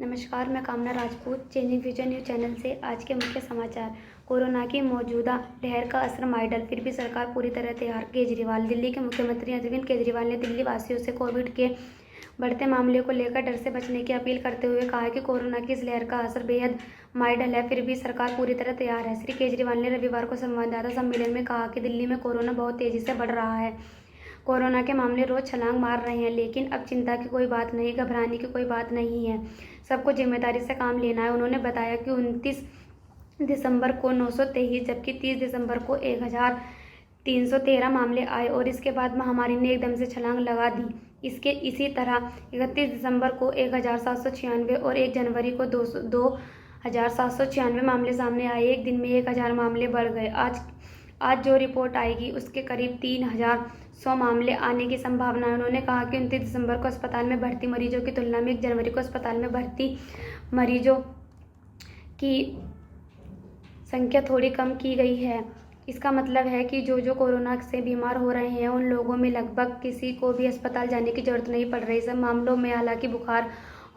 नमस्कार, मैं कामना Rajput changing future news channel से। आज के मुख्य समाचार। कोरोना की मौजूदा लहर का असर माइडल, फिर भी सरकार पूरी तरह तैयार। केजरीवाल। दिल्ली के मुख्यमंत्री अरविंद केजरीवाल ने दिल्ली वासियों से कोविड के बढ़ते मामले को लेकर डर से बचने की अपील करते हुए कहा कि कोरोना की इस लहर का असर बेहद माइडल है, फिर भी सरकार पूरी तरह तैयार है। श्री केजरीवाल ने रविवार को संवाददाता सम्मेलन में कहा कि दिल्ली में कोरोना बहुत तेजी से बढ़ रहा है। कोरोना के मामले रोज छलांग मार रहे हैं, लेकिन अब चिंता की कोई बात नहीं, घबराने की कोई बात नहीं है। सबको जिम्मेदारी से काम लेना है। उन्होंने बताया कि 29 दिसंबर को 923 जबकि 30 दिसंबर को 1313 मामले आए और इसके बाद महामारी ने एकदम से छलांग लगा दी। इसी तरह 31 दिसंबर को 1796 और 1 जनवरी को 2796 मामले सामने आए। एक दिन में 1000 मामले बढ़ गए। आज जो रिपोर्ट आएगी उसके करीब 3100 मामले आने की संभावना है। उन्होंने कहा कि 29 दिसंबर को अस्पताल में भर्ती मरीजों की तुलना में 1 जनवरी को अस्पताल में भर्ती मरीजों की संख्या थोड़ी कम की गई है। इसका मतलब है कि जो कोरोना से बीमार हो रहे हैं उन लोगों में लगभग किसी को भी अस्पताल जाने की जरूरत नहीं पड़ रही। सब मामलों में हालांकि बुखार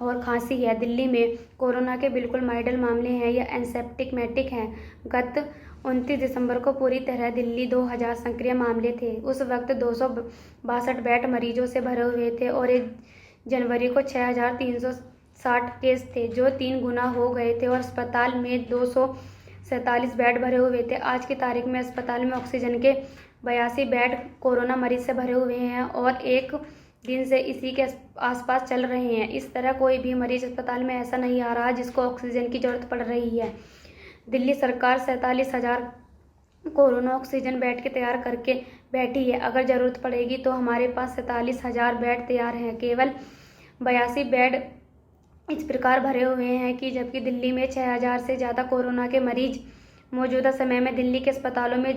और खांसी है। दिल्ली में कोरोना के बिल्कुल माइल्ड मामले हैं या एसिम्प्टोमेटिक हैं। गत 29 दिसंबर को पूरी तरह दिल्ली 2000 सक्रिय मामले थे। उस वक्त 262 बेड मरीजों से भरे हुए थे और 1 जनवरी को 6360 केस थे, जो 3 गुना हो गए थे और अस्पताल में 247 बेड भरे हुए थे। आज की तारीख में अस्पताल में ऑक्सीजन के 82 बेड कोरोना मरीज से भरे हुए हैं और एक दिन से इसी के आसपास चल रहे हैं। इस तरह कोई भी मरीज अस्पताल में ऐसा नहीं आ रहा जिसको ऑक्सीजन की जरूरत पड़ रही है। दिल्ली सरकार 47,000 कोरोना ऑक्सीजन बेड के तैयार करके बैठी है। अगर जरूरत पड़ेगी तो हमारे पास 47,000 बेड तैयार हैं। केवल 82 बेड इस प्रकार भरे हुए हैं कि जबकि दिल्ली में 6000 से ज़्यादा कोरोना के मरीज मौजूदा समय में दिल्ली के अस्पतालों में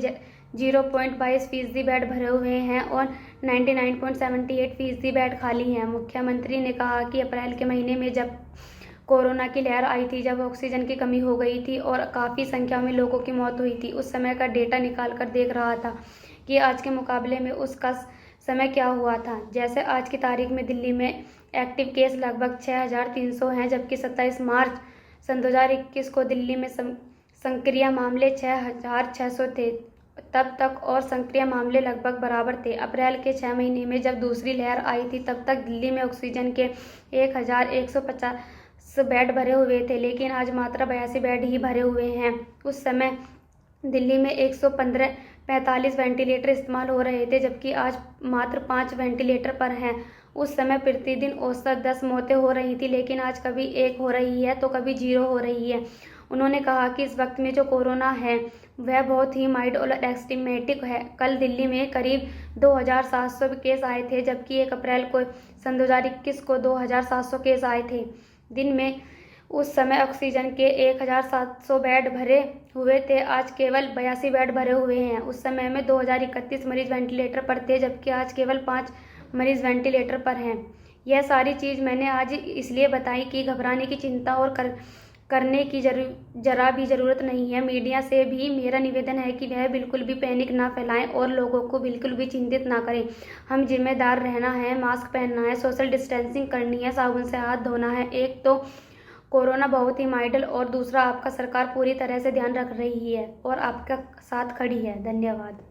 0.22% बेड भरे हुए हैं और 99.78% बेड खाली हैं। मुख्यमंत्री ने कहा कि अप्रैल के महीने में जब कोरोना की लहर आई थी, जब ऑक्सीजन की कमी हो गई थी और काफ़ी संख्या में लोगों की मौत हुई थी, उस समय का डेटा निकाल कर देख रहा था कि आज के मुकाबले में उसका समय क्या हुआ था। जैसे आज की तारीख में दिल्ली में एक्टिव केस लगभग 6300 हैं, जबकि 27 मार्च सन 2021 को दिल्ली में सक्रिय मामले 6600 थे। तब तक और सक्रिय मामले लगभग बराबर थे। अप्रैल के 6 महीने में जब दूसरी लहर आई थी, तब तक दिल्ली में ऑक्सीजन के 1150 बेड भरे हुए थे, लेकिन आज मात्र 82 बेड ही भरे हुए हैं। उस समय दिल्ली में 145 वेंटिलेटर इस्तेमाल हो रहे थे, जबकि आज मात्र 5 वेंटिलेटर पर हैं। उस समय प्रतिदिन औसत 10 मौतें हो रही थी, लेकिन आज कभी 1 हो रही है तो कभी 0 हो रही है। उन्होंने कहा कि इस वक्त में जो कोरोना है वह बहुत ही माइल्ड और एसिम्प्टोमेटिक है। कल दिल्ली में करीब 2700 केस आए थे, जबकि 1 अप्रैल को सन 2021 को 2700 केस आए थे दिन में। उस समय ऑक्सीजन के 1700 बेड भरे हुए थे, आज केवल 82 बेड भरे हुए हैं। उस समय में 2031 मरीज वेंटिलेटर पर थे, जबकि आज केवल 5 मरीज वेंटिलेटर पर हैं। यह सारी चीज़ मैंने आज इसलिए बताई कि घबराने की चिंता और करने की जरा भी ज़रूरत नहीं है। मीडिया से भी मेरा निवेदन है कि वह बिल्कुल भी पैनिक ना फैलाएं और लोगों को बिल्कुल भी चिंतित ना करें। हम जिम्मेदार रहना है, मास्क पहनना है, सोशल डिस्टेंसिंग करनी है, साबुन से हाथ धोना है। एक तो कोरोना बहुत ही माइल्ड और दूसरा आपका सरकार पूरी तरह से ध्यान रख रही है और आपका साथ खड़ी है। धन्यवाद।